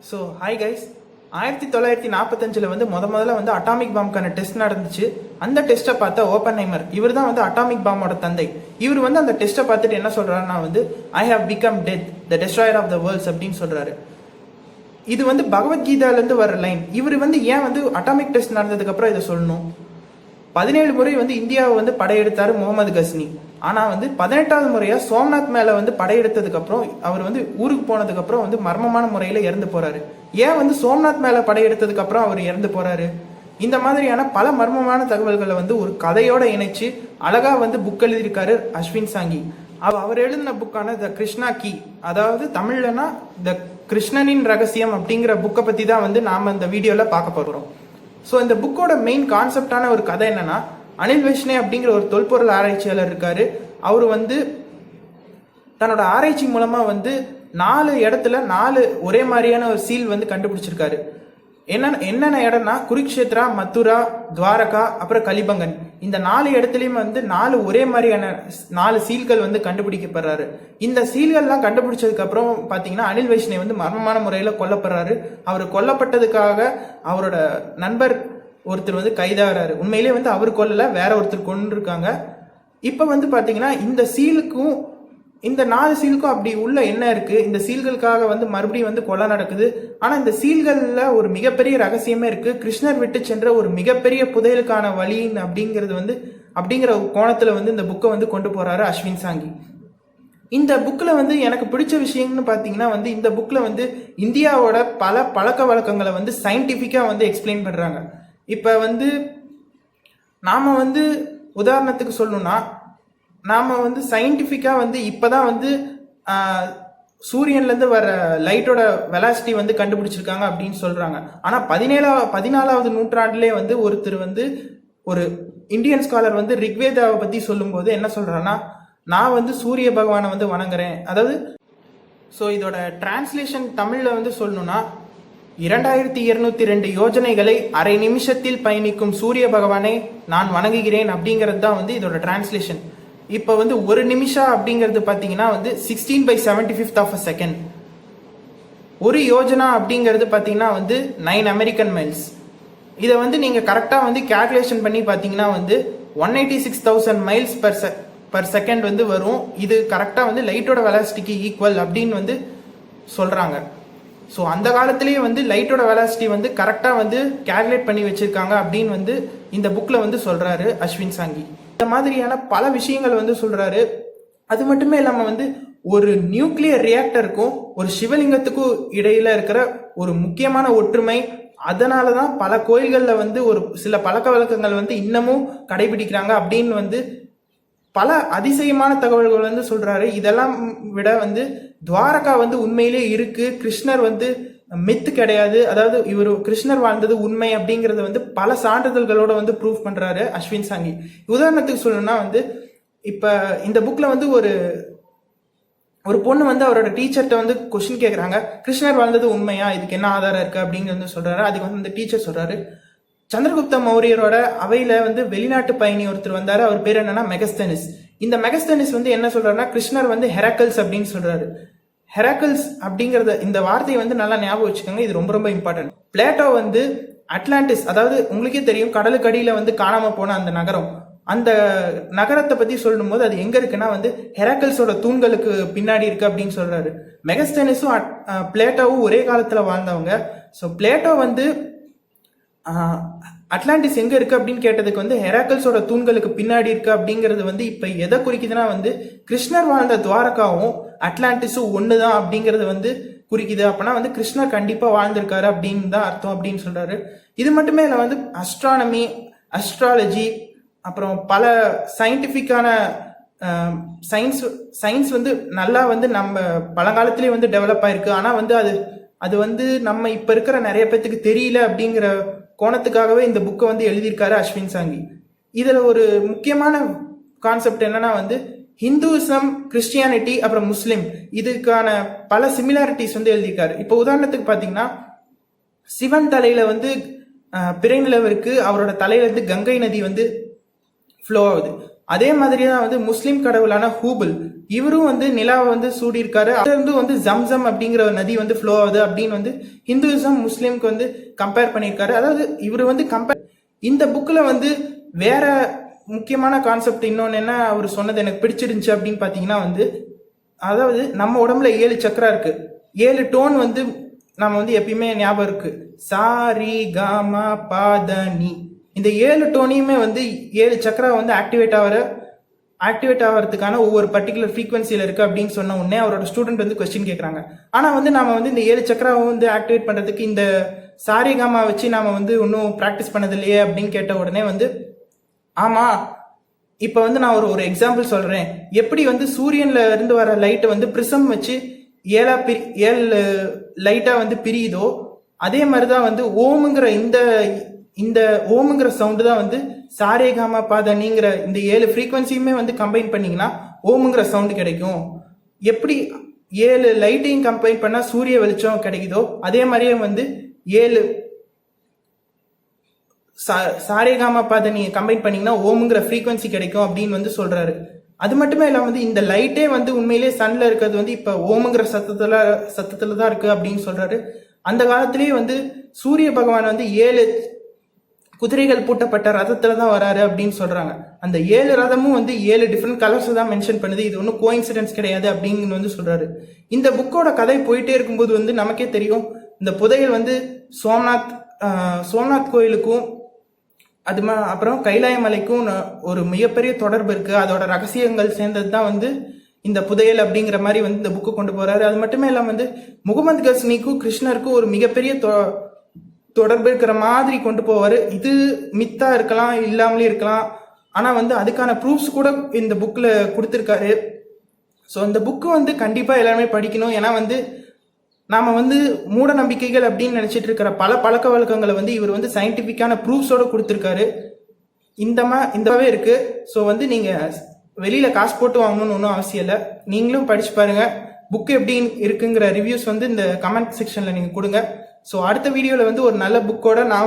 So hi guys, 1945 வந்து முதல்ல வந்து அட்டாமிக் பாம்க்கான டெஸ்ட் நடந்துச்சு. அந்த டெஸ்ட்டை பார்த்த ஓப்பன்ஹைமர், இவர் தான் வந்து அட்டாமிக் பாம்போட தந்தை. இவர் வந்து அந்த டெஸ்ட்டை பார்த்துட்டு என்ன சொல்றாருன்னா வந்து I have become death the destroyer of the worlds அப்படின்னு சொல்றாரு. இது வந்து பகவத்கீதாலேருந்து வர லைன். இவர் வந்து ஏன் வந்து அட்டாமிக் டெஸ்ட் நடந்ததுக்கு அப்புறம் இதை சொல்லணும்? 17 முறை வந்து இந்தியாவை வந்து படையெடுத்தாரு முகமது கஸ்னி. ஆனால் வந்து 18வது முறையா சோம்நாத் மேலே வந்து படையெடுத்ததுக்கு அப்புறம் அவர் வந்து ஊருக்கு போனதுக்கு அப்புறம் வந்து மர்மமான முறையில் இறந்து போறாரு. ஏன் வந்து சோம்நாத் மேலே படையெடுத்ததுக்கு அப்புறம் அவர் இறந்து போறாரு? இந்த மாதிரியான பல மர்மமான தகவல்களை வந்து ஒரு கதையோட இணைச்சு அழகா வந்து புக் எழுதியிருக்காரு அஸ்வின் சாங்கி. அவர் எழுதின புக்கான த கிருஷ்ணா கீ, அதாவது தமிழ்லனா த கிருஷ்ணனின் ரகசியம் அப்படிங்கிற புக்கை பத்தி தான் வந்து நாம இந்த வீடியோல பார்க்க போறோம். ஸோ இந்த புக்கோட மெயின் கான்செப்டான ஒரு கதை என்னன்னா, அனில் வைஷ்ணே அப்படிங்கிற ஒரு தொல்பொருள் ஆராய்ச்சியாளர் இருக்காரு. அவர் வந்து தன்னோட ஆராய்ச்சி மூலமா வந்து 4 இடத்துல 4 ஒரே மாதிரியான ஒரு சீல் வந்து கண்டுபிடிச்சிருக்காரு. என்னென்ன இடம்னா குருக்ஷேத்ரா, மதுரா, துவாரகா, அப்புறம் கலிபங்கன். இந்த 4 இடத்துலயும் வந்து 4 ஒரே மாதிரியான 4 சீல்கள் வந்து கண்டுபிடிக்கப்படுறாரு. இந்த சீல்கள்லாம் கண்டுபிடிச்சதுக்கு அப்புறம் பாத்தீங்கன்னா அனில் வைஷ்ணே வந்து மர்மமான முறையில கொல்லப்படுறாரு. அவர் கொல்லப்பட்டதுக்காக அவரோட நண்பர் ஒருத்தர் வந்து கைதாகிறாரு. உண்மையிலேயே வந்து அவர் கொல்லல, வேற ஒருத்தர் கொண்டு இருக்காங்க. இப்ப வந்து பாத்தீங்கன்னா இந்த சீலுக்கும் இந்த 4 சீலுக்கும் அப்படி உள்ள என்ன இருக்கு? இந்த சீல்களுக்காக வந்து மறுபடியும் வந்து கொலை நடக்குது. ஆனா இந்த சீல்கள்ல ஒரு மிகப்பெரிய ரகசியமே இருக்கு. கிருஷ்ணர் விட்டு சென்ற ஒரு மிகப்பெரிய புதையலுக்கான வழி அப்படிங்கிற கோணத்துல வந்து இந்த புக்கை வந்து கொண்டு போறாரு அஸ்வின் சாங்கி. இந்த புக்ல வந்து எனக்கு பிடிச்ச விஷயம்னு பாத்தீங்கன்னா வந்து இந்த புக்ல வந்து இந்தியாவோட பல பழக்க வழக்கங்களை வந்து சயின்டிபிக்கா வந்து எக்ஸ்பிளைன் பண்றாங்க. இப்ப வந்து நாம வந்து உதாரணத்துக்கு சொல்லணும்னா, நாம வந்து சயின்டிபிக்கா வந்து இப்பதான் வந்து சூரியன்ல இருந்து வர லைட்டோட வெலாசிட்டி வந்து கண்டுபிடிச்சிருக்காங்க அப்படின்னு சொல்றாங்க. ஆனா 14வது நூற்றாண்டிலே வந்து ஒருத்தர் வந்து ஒரு இந்தியன் ஸ்காலர் வந்து ரிக்வேதாவை பத்தி சொல்லும் போது என்ன சொல்றான்னா, நான் வந்து சூரிய பகவானை வந்து வணங்குறேன். அதாவது ஸோ இதோட டிரான்ஸ்லேஷன் தமிழ்ல வந்து சொல்லணும்னா, 2202 யோஜனைகளை அரை நிமிஷத்தில் பயணிக்கும் சூரிய பகவானை நான் வணங்குகிறேன் அப்படிங்கிறது தான் வந்து இதோட டிரான்ஸ்லேஷன். இப்போ வந்து ஒரு நிமிஷம் அப்படிங்கிறது பார்த்தீங்கன்னா வந்து 16/75 ஆஃப் அ செகண்ட். ஒரு யோஜனா அப்படிங்கிறது பார்த்தீங்கன்னா வந்து 9 அமெரிக்கன் மைல்ஸ். இதை வந்து நீங்கள் கரெக்டாக வந்து கேல்குலேஷன் பண்ணி பார்த்தீங்கன்னா வந்து 186,000 மைல்ஸ் பர் செகண்ட் வந்து வரும். இது கரெக்டாக வந்து லைட்டோட வெலாசிட்டிக்கு ஈக்குவல் அப்படின்னு வந்து சொல்கிறாங்க. ஸோ அந்த காலத்திலேயே வந்து லைட்டோட வெலாசிட்டி வந்து கரெக்டாக வந்து கேல்குலேட் பண்ணி வச்சிருக்காங்க அப்படின்னு வந்து இந்த புக்கில் வந்து சொல்கிறாரு அஸ்வின் சாங்கி. இந்த மாதிரியான பல விஷயங்கள் வந்து சொல்றாரு. அது மட்டுமே இல்லாம வந்து ஒரு நியூக்ளியர் ரியாக்டருக்கும் ஒரு சிவலிங்கத்துக்கும் இடையில இருக்கிற ஒரு முக்கியமான ஒற்றுமை, அதனாலதான் பல கோயில்கள்ல வந்து ஒரு சில பழக்க வழக்கங்கள் வந்து இன்னமும் கடைபிடிக்கிறாங்க அப்படின்னு வந்து பல அதிசயமான தகவல்கள் வந்து சொல்றாரு. இதெல்லாம் விட வந்து துவாரகா வந்து உண்மையிலே இருக்கு, கிருஷ்ணர் வந்து மித்து கிடையாது, அதாவது இவர் கிருஷ்ணர் வாழ்ந்தது உண்மை அப்படிங்கறத வந்து பல சான்றிதழ்களோட வந்து ப்ரூவ் பண்றாரு அஸ்வின் சாங்கி. உதாரணத்துக்கு சொல்லணும்னா வந்து இப்ப இந்த புக்ல வந்து ஒரு பொண்ணு வந்து அவரோட டீச்சர்கிட்ட வந்து கொஸ்டின் கேட்கறாங்க, கிருஷ்ணர் வாழ்ந்தது உண்மையா, இதுக்கு என்ன ஆதாரம் இருக்கு அப்படின்னு வந்து சொல்றாரு. அதுக்கு வந்து இந்த டீச்சர் சொல்றாரு, சந்திரகுப்த மௌரியரோட அவையில வந்து வெளிநாட்டு பயணி ஒருத்தர் வந்தாரு, அவர் பேர் என்னன்னா மெகஸ்தனிஸ். இந்த மெகஸ்தனிஸ் வந்து என்ன சொல்றாருன்னா, கிருஷ்ணர் வந்து ஹெராக்கல்ஸ் அப்படின்னு சொல்றாரு. ஹெராக்கல்ஸ் அப்படிங்கறத இந்த வார்த்தையை வந்து நல்லா ஞாபகம் வச்சுக்கோங்க, இது ரொம்ப ரொம்ப இம்பார்ட்டன்ட். பிளேட்டோ வந்து அட்லாண்டிஸ், அதாவது உங்களுக்கே தெரியும் கடலுக்கு அடியில வந்து காணாம போன அந்த நகரம், அந்த நகரத்தை பத்தி சொல்லும் போது அது எங்க இருக்குன்னா வந்து ஹெராக்கல்ஸோட தூண்களுக்கு பின்னாடி இருக்கு அப்படின்னு சொல்றாரு. மெகஸ்தனிஸும் பிளேட்டோவும் ஒரே காலத்துல வாழ்ந்தவங்க. ஸோ பிளேட்டோ வந்து அட்லாண்டிஸ் எங்க இருக்கு அப்படின்னு கேட்டதுக்கு வந்து ஹெராக்கல்ஸோட தூண்களுக்கு பின்னாடி இருக்கு அப்படிங்கிறது வந்து இப்ப எதை குறிக்குதுன்னா வந்து கிருஷ்ணர் வாழ்ந்த துவாரகாவும் அட்லாண்டிஸும் ஒண்ணுதான் அப்படிங்கறது வந்து குறிக்குது. அப்பனா வந்து கிருஷ்ணர் கண்டிப்பா வாழ்ந்திருக்காரு அப்படின்னு தான் அர்த்தம் அப்படின்னு சொல்றாரு. இது மட்டுமே இல்ல வந்து அஸ்ட்ரானமி, அஸ்ட்ராலஜி, அப்புறம் பல சயின்டிபிக்கான சயின்ஸ் வந்து நல்லா வந்து நம்ம பழங்காலத்திலேயே வந்து டெவலப் ஆயிருக்கு. ஆனா வந்து அது வந்து நம்ம இப்ப இருக்கிற நிறைய பேத்துக்கு தெரியல அப்படிங்கிற கோணத்துக்காகவே இந்த புக்கை வந்து எழுதியிருக்காரு அஸ்வின் சாங்கி. இதுல ஒரு முக்கியமான கான்செப்ட் என்னன்னா வந்து ஹிந்துவிசம், கிறிஸ்டியானிட்டி, அப்புறம் முஸ்லிம், இதுக்கான பல சிமிலாரிட்டிஸ் வந்து எழுதியிருக்காரு. இப்போ உதாரணத்துக்கு பாத்தீங்கன்னா, சிவன் தலையில வந்து பிறை நிலவு இருக்கு, அவரோட தலையில இருந்து கங்கை நதி வந்து ஃப்ளோ ஆகுது. அதே மாதிரி தான் வந்து முஸ்லிம் கடவுளான ஹூபல், இவரும் வந்து நிலாவை வந்து சூடி இருக்காரு. அது வந்து ஜம்சம் அப்படிங்கிற ஒரு நதி வந்து ஃப்ளோ ஆகுது அப்படின்னு வந்து ஹிந்துவிசம் முஸ்லிம்க்கு வந்து கம்பேர் பண்ணியிருக்காரு. அதாவது இவர் வந்து இந்த புக்ல வந்து வேற முக்கியமான கான்செப்ட் இன்னொன்னு என்ன அவர் சொன்னது எனக்கு பிடிச்சிருந்துச்சு அப்படின்னு பாத்தீங்கன்னா வந்து, அதாவது நம்ம உடம்புல 7 சக்கரா இருக்கு, 7 டோன் வந்து நம்ம வந்து எப்பயுமே ஞாபகம் இருக்கு, சாரி காமா பாதனி. இந்த 7 டோனையுமே வந்து 7 சக்கரா வந்து ஆக்டிவேட் ஆகிறதுக்கான ஒவ்வொரு பர்டிகுலர் ஃப்ரீக்வன்சியில் இருக்கு அப்படின்னு சொன்ன உடனே அவரோட ஸ்டூடெண்ட் வந்து கொஸ்டின் கேட்குறாங்க. ஆனால் வந்து நாம வந்து இந்த 7 சக்கராவை வந்து ஆக்டிவேட் பண்ணுறதுக்கு இந்த சாரிகாமா வச்சு நாம வந்து இன்னும் ப்ராக்டிஸ் பண்ணது இல்லையே அப்படின்னு கேட்ட உடனே வந்து, ஆமா, இப்போ வந்து நான் ஒரு எக்ஸாம்பிள் சொல்றேன். எப்படி வந்து சூரியன்ல இருந்து வர லைட்டை வந்து பிரிசம் வச்சு 7 லைட்டா வந்து பிரியுதோ, அதே மாதிரிதான் வந்து ஓமுங்கிற இந்த ஓமுங்கிற சவுண்டு தான் வந்து சாரேகாமா பாதனிங்கிற இந்த 7 ஃப்ரீக்வன்சியுமே வந்து கம்பைன் பண்ணீங்கன்னா ஓமுங்கிற சவுண்டு கிடைக்கும். எப்படி 7 லைட்டையும் கம்பைன் பண்ணா சூரிய வெளிச்சம் கிடைக்குதோ, அதே மாதிரியே வந்து 7 சாரேகாமா பாதனி கம்பைன் பண்ணீங்கன்னா ஓமுங்கிற ஃப்ரீக்வன்சி கிடைக்கும் அப்படின்னு வந்து சொல்றாரு. அது மட்டுமே இல்லாம வந்து இந்த லைட்டே வந்து உண்மையிலேயே சன்ல இருக்கிறது வந்து இப்ப ஓமுங்கிற சத்தத்துல தான் இருக்கு அப்படின்னு சொல்றாரு. அந்த காலத்திலேயே வந்து சூரிய பகவான் வந்து 7 குதிரைகள் பூட்டப்பட்ட ரதத்துல தான் வராரு அப்படின்னு சொல்றாங்க. அந்த 7 ரதமும் வந்து 7 டிஃப்ரெண்ட் கலர்ஸ் தான் மென்ஷன் பண்ணுது. இது ஒன்றும் கோஇன்சிடென்ஸ் கிடையாது அப்படின்னு வந்து சொல்றாரு. இந்த புக்கோட கதை போயிட்டே இருக்கும்போது வந்து நமக்கே தெரியும், இந்த புதையல் வந்து சோம்நாத் கோயிலுக்கும் அப்புறம் கைலாய மலைக்கும் ஒரு மிகப்பெரிய தொடர்பு இருக்கு. அதோட ரகசியங்கள் சேர்ந்தது தான் வந்து இந்த புதையல் அப்படிங்கிற மாதிரி வந்து இந்த புக்கு கொண்டு போறாரு. அது மட்டுமே இல்லாம வந்து முகமது கஸ்னிக்கும் கிருஷ்ணருக்கும் ஒரு மிகப்பெரிய தொடர்பு இருக்கிற மாதிரி கொண்டு போவாரு. இது மித்தா இருக்கலாம், இல்லாமலே இருக்கலாம், ஆனா வந்து அதுக்கான ப்ரூஃப்ஸ் கூட இந்த புக்ல கொடுத்துருக்காரு. ஸோ இந்த புக்கு வந்து கண்டிப்பா எல்லாருமே படிக்கணும். ஏன்னா வந்து நாம வந்து மூட நம்பிக்கைகள் அப்படின்னு நினைச்சிட்டு இருக்கிற பல பழக்க வழக்கங்களை வந்து இவர் வந்து சயின்டிபிக்கான ப்ரூஃப்ஸோட கொடுத்துருக்காரு. இந்தவே இருக்கு. ஸோ வந்து நீங்க வெளியில காசு போட்டு வாங்கணும்னு ஒன்றும் அவசியம் இல்லை. நீங்களும் படிச்சு பாருங்க. புக் எப்படி இருக்குங்கிற ரிவ்யூஸ் வந்து இந்த கமெண்ட் செக்ஷன்ல நீங்க கொடுங்க. ஸோ அடுத்த வீடியோல வந்து ஒரு நல்ல புக்கோட நான்